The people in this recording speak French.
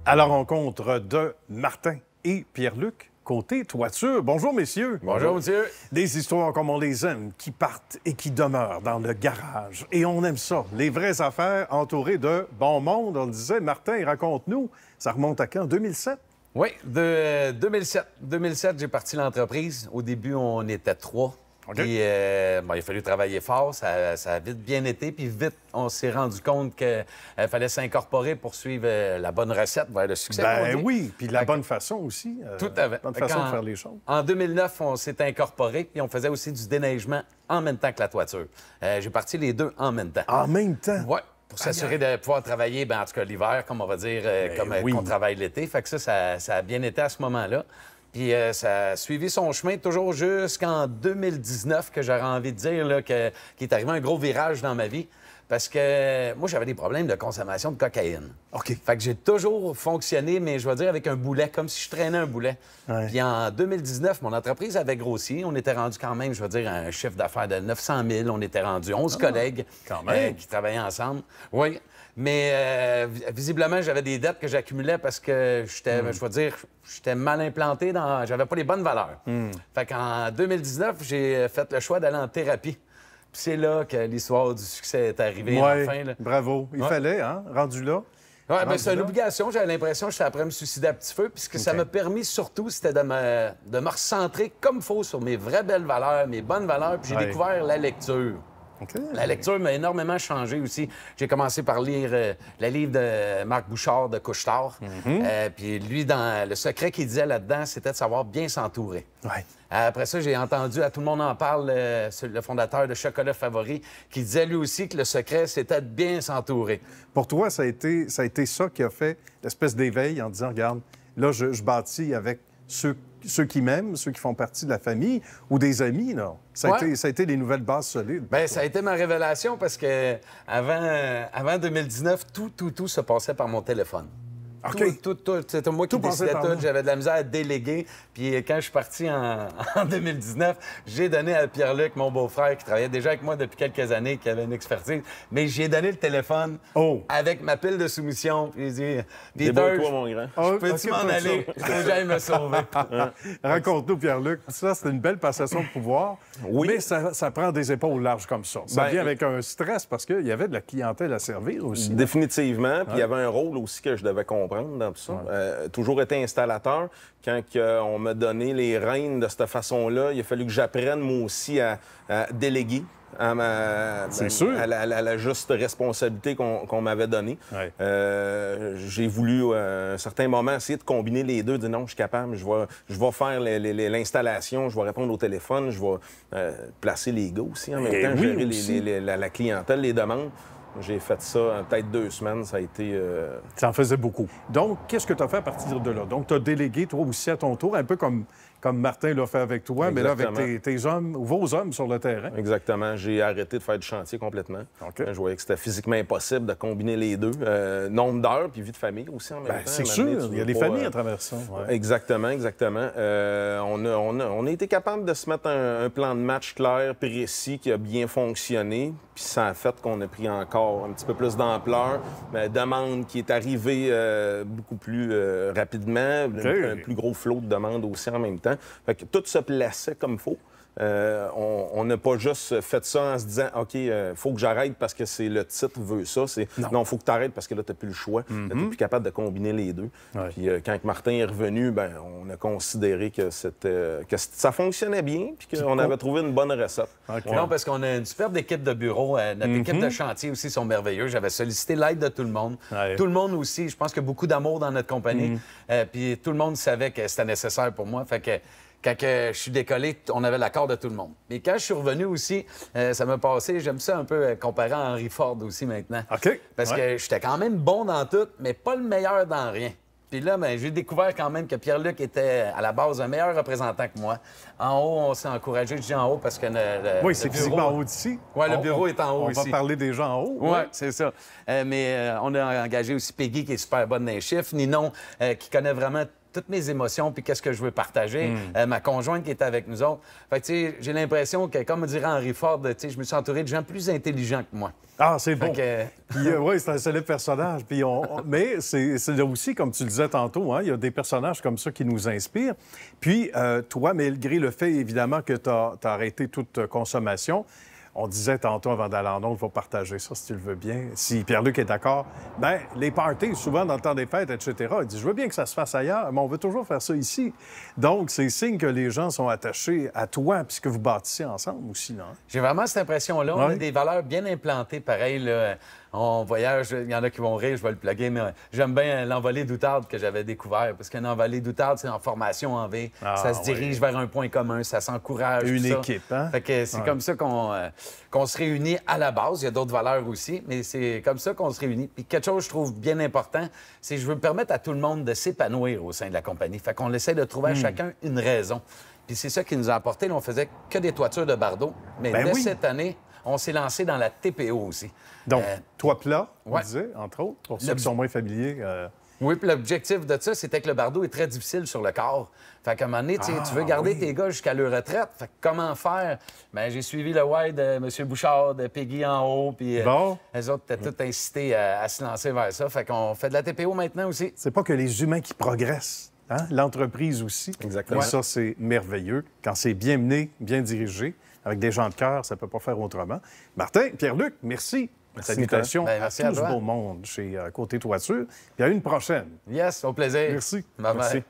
À la rencontre de Martin et Pierre-Luc, côté toiture. Bonjour, messieurs. Bonjour, monsieur. Des histoires comme on les aime, qui partent et qui demeurent dans le garage. Et on aime ça. Les vraies affaires entourées de bon monde. On le disait, Martin, raconte-nous. Ça remonte à quand? 2007? Oui, de 2007. 2007, j'ai parti l'entreprise. Au début, on était 3. OK. Puis, il a fallu travailler fort. Ça a vite bien été. Puis vite, on s'est rendu compte qu'il fallait s'incorporer pour suivre la bonne recette vers le succès. Ben oui, puis la bonne façon aussi. Tout à fait. Bonne façon de faire les choses. En 2009, on s'est incorporé, puis on faisait aussi du déneigement en même temps que la toiture. J'ai parti les deux en même temps. En même temps? Oui. Pour s'assurer de pouvoir travailler, en tout cas l'hiver, comme on va dire, qu'on travaille l'été. Fait que ça a bien été à ce moment-là. Puis ça a suivi son chemin toujours jusqu'en 2019, que j'aurais envie de dire là, qu'il est arrivé un gros virage dans ma vie. Parce que moi, j'avais des problèmes de consommation de cocaïne. OK. Fait que j'ai toujours fonctionné, mais je vais dire avec un boulet, comme si je traînais un boulet. Ouais. Puis en 2019, mon entreprise avait grossi. On était rendu quand même, je vais dire, un chiffre d'affaires de 900 000. On était rendu 11 collègues quand même. qui travaillaient ensemble. Oui. Mais visiblement, j'avais des dettes que j'accumulais parce que j'étais, je vais dire, j'étais mal implanté dans... J'avais pas les bonnes valeurs. Fait qu'en 2019, j'ai fait le choix d'aller en thérapie. Puis c'est là que l'histoire du succès est arrivée, enfin. Là. Bravo. Il fallait, hein, rendu là. Oui, bien, c'est une obligation. J'avais l'impression que j'étais après me suicider à petit feu. Puis ce que ça m'a permis surtout, c'était de me recentrer comme il faut sur mes vraies belles valeurs, mes bonnes valeurs. Puis j'ai découvert la lecture. Okay. La lecture m'a énormément changé aussi. J'ai commencé par lire le livre de Marc Bouchard de Couche-Tard. Puis lui, le secret qu'il disait là-dedans, c'était de savoir bien s'entourer. Ouais. Après ça, j'ai entendu, à tout le monde en parle, le fondateur de Chocolat Favori, qui disait lui aussi que le secret, c'était de bien s'entourer. Pour toi, ça a été ça qui a fait l'espèce d'éveil en disant, regarde, là, je bâtis avec ceux qui m'aiment, ceux qui font partie de la famille ou des amis, là. Ça a été les nouvelles bases solides. Bien, ça a été ma révélation parce que avant 2019, tout se passait par mon téléphone. OK. Tout. C'était moi qui décidais tout. J'avais de la misère à déléguer. Puis quand je suis parti en 2019, j'ai donné à Pierre-Luc, mon beau-frère, qui travaillait déjà avec moi depuis quelques années, qui avait une expertise, mais j'ai donné le téléphone avec ma pile de soumission. Puis j'ai dit, débrouille-toi, mon grand. Peux-tu m'en aller? Faut que j'aille me sauver. Raconte-nous, Pierre-Luc. Ça, c'est une belle passation de pouvoir. Oui. Mais ça prend des épaules larges comme ça. Ça vient avec un stress parce qu'il y avait de la clientèle à servir aussi. Définitivement. Puis il y avait un rôle aussi que je devais comprendre dans tout ça. Toujours été installateur. Quand on m'a donné les rênes de cette façon-là, il a fallu que j'apprenne moi aussi à déléguer à la juste responsabilité qu'on m'avait donnée. Ouais. J'ai voulu, à un certain moment, essayer de combiner les deux, dire non, je suis capable, je vais faire l'installation, je vais répondre au téléphone, je vais placer les gars aussi en même temps, gérer la clientèle, les demandes. J'ai fait ça peut-être 2 semaines, ça a été... Ça en faisait beaucoup. Donc, qu'est-ce que tu as fait à partir de là? Donc, tu as délégué, toi aussi, à ton tour, un peu comme Martin l'a fait avec toi, mais là, avec tes hommes, vos hommes sur le terrain. Exactement. J'ai arrêté de faire du chantier complètement. OK. Je voyais que c'était physiquement impossible de combiner les deux. Nombre d'heures, puis vie de famille aussi en même temps. C'est sûr, il y a des familles à travers ça. Ouais. Exactement. On a été capable de se mettre un plan de match clair, précis, qui a bien fonctionné. Puis ça a fait qu'on a pris encore un petit peu plus d'ampleur. Demande qui est arrivée beaucoup plus rapidement. Un plus gros flot de demandes aussi en même temps. Fait que tout se plaçait comme il faut. On n'a pas juste fait ça en se disant « OK, faut que j'arrête parce que c'est le titre veut ça. » Non, faut que tu arrêtes parce que là, tu n'as plus le choix. Tu n'es plus capable de combiner les deux. Ouais. Puis quand Martin est revenu, on a considéré que ça fonctionnait bien puis qu'on avait trouvé une bonne recette. Okay. Non, parce qu'on a une superbe équipe de bureau. Notre équipe de chantier aussi sont merveilleux. J'avais sollicité l'aide de tout le monde. Ouais. Tout le monde aussi. Je pense qu'il y a beaucoup d'amour dans notre compagnie. Puis tout le monde savait que c'était nécessaire pour moi. Fait que quand je suis décollé, on avait l'accord de tout le monde. Mais quand je suis revenu aussi, ça m'a passé, j'aime ça un peu comparer à Henry Ford aussi maintenant. OK. Parce que j'étais quand même bon dans tout, mais pas le meilleur dans rien. Puis là, j'ai découvert quand même que Pierre-Luc était à la base un meilleur représentant que moi. En haut, on s'est encouragé. Je dis en haut parce que oui, c'est physiquement en haut d'ici. Oui, le bureau est en haut ici. On va parler des gens en haut. Oui, c'est ça. Mais on a engagé aussi Peggy, qui est super bonne dans les chiffres. Ninon, qui connaît vraiment toutes mes émotions puis qu'est-ce que je veux partager. Ma conjointe qui est avec nous autres. Fait que, tu sais, j'ai l'impression que, comme dirait Henry Ford, tu sais, je me suis entouré de gens plus intelligents que moi. Ah, c'est bon. Que... Puis, oui, c'est un célèbre personnage. Puis mais c'est aussi, comme tu le disais tantôt, hein, il y a des personnages comme ça qui nous inspirent. Puis, toi, malgré le fait, évidemment, que tu as arrêté toute consommation, on disait tantôt avant d'aller en ondes, il faut partager ça si tu le veux bien. Si Pierre-Luc est d'accord, bien, les parties, souvent dans le temps des fêtes, etc., il dit, je veux bien que ça se fasse ailleurs, mais on veut toujours faire ça ici. Donc, c'est signe que les gens sont attachés à toi puisque vous bâtissez ensemble aussi, non? J'ai vraiment cette impression-là. On a des valeurs bien implantées, pareil, là. On voyage, il y en a qui vont rire, je vais le plugger, mais j'aime bien l'envolée d'Outarde que j'avais découvert, parce qu'une envolée d'Outarde, c'est en formation en V. Ça se dirige vers un point commun, ça s'encourage. Une équipe, hein? Fait que c'est comme ça qu'on se réunit à la base. Il y a d'autres valeurs aussi, mais c'est comme ça qu'on se réunit. Puis quelque chose que je trouve bien important, c'est que je veux permettre à tout le monde de s'épanouir au sein de la compagnie. Fait qu'on essaie de trouver à chacun une raison. Puis c'est ça qui nous a apporté. Là, on faisait que des toitures de bardeaux, mais dès cette année, on s'est lancé dans la TPO aussi. Donc, toit plat, on disait, entre autres, pour ceux qui sont moins familiers. Oui, puis l'objectif de ça, c'était que le bardeau est très difficile sur le corps. Fait qu'à un moment donné, tu veux garder tes gars jusqu'à leur retraite. Fait que comment faire? Bien, j'ai suivi le why de M. Bouchard, de Peggy en haut, puis les autres étaient tous incités à se lancer vers ça. Fait qu'on fait de la TPO maintenant aussi. C'est pas que les humains qui progressent, hein? L'entreprise aussi. Exactement. Et ça, c'est merveilleux. Quand c'est bien mené, bien dirigé, avec des gens de cœur, ça peut pas faire autrement. Martin, Pierre-Luc, merci. Salutations à tout ce beau monde chez Côté Toiture. Puis à une prochaine. Yes, au plaisir. Merci. Bye-bye. Merci.